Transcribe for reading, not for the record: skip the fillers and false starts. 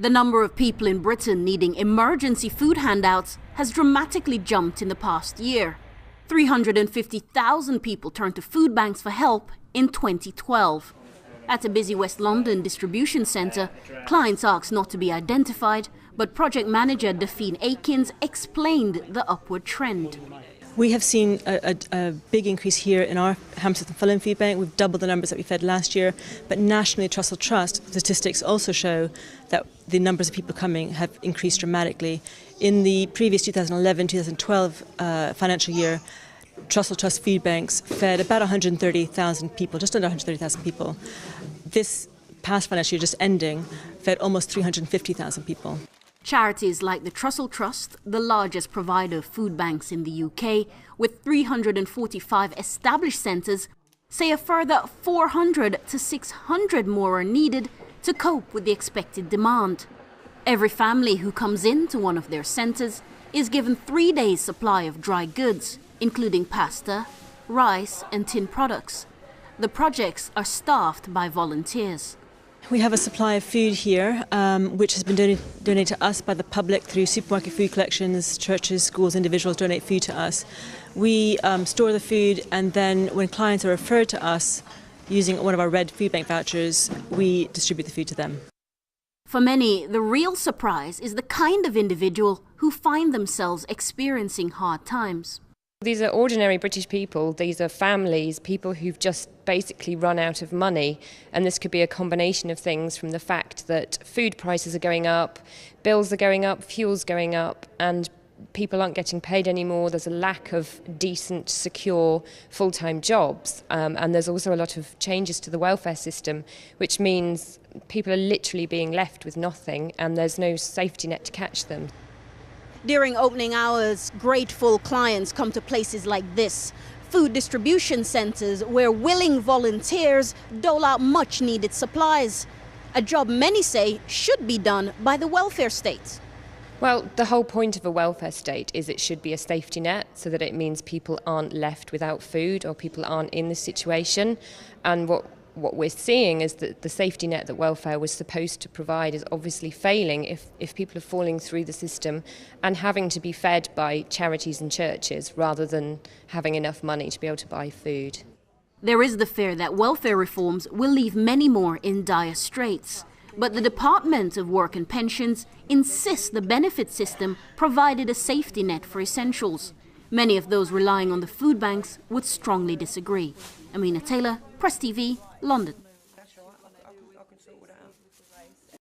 The number of people in Britain needing emergency food handouts has dramatically jumped in the past year. 350,000 people turned to food banks for help in 2012. At a busy West London distribution centre, clients asked not to be identified, but project manager Daphne Akins explained the upward trend. We have seen a big increase here in our Hammersmith and Fulham Food Bank. We've doubled the numbers that we fed last year, but nationally Trussell Trust statistics also show that the numbers of people coming have increased dramatically. In the previous 2011-2012 financial year, Trussell Trust food banks fed about 130,000 people, just under 130,000 people. This past financial year just ending fed almost 350,000 people. Charities like the Trussell Trust, the largest provider of food banks in the UK, with 345 established centres, say a further 400 to 600 more are needed to cope with the expected demand. Every family who comes into one of their centres is given 3 days' supply of dry goods, including pasta, rice and tin products. The projects are staffed by volunteers. We have a supply of food here, which has been donated to us by the public through supermarket food collections. Churches, schools, individuals donate food to us. We store the food, and then when clients are referred to us using one of our red food bank vouchers, we distribute the food to them. For many, the real surprise is the kind of individual who find themselves experiencing hard times. These are ordinary British people, these are families, people who've just basically run out of money, and this could be a combination of things, from the fact that food prices are going up, bills are going up, fuel's going up, and people aren't getting paid anymore. There's a lack of decent, secure, full-time jobs, and there's also a lot of changes to the welfare system, which means people are literally being left with nothing, and there's no safety net to catch them. During opening hours, grateful clients come to places like this, food distribution centres where willing volunteers dole out much needed supplies. A job many say should be done by the welfare state. Well, the whole point of a welfare state is it should be a safety net, so that it means people aren't left without food or people aren't in this situation. And what we're seeing is that the safety net that welfare was supposed to provide is obviously failing if people are falling through the system and having to be fed by charities and churches rather than having enough money to be able to buy food. There is the fear that welfare reforms will leave many more in dire straits. But the Department of Work and Pensions insists the benefit system provided a safety net for essentials. Many of those relying on the food banks would strongly disagree. Amina Taylor, Press TV, London.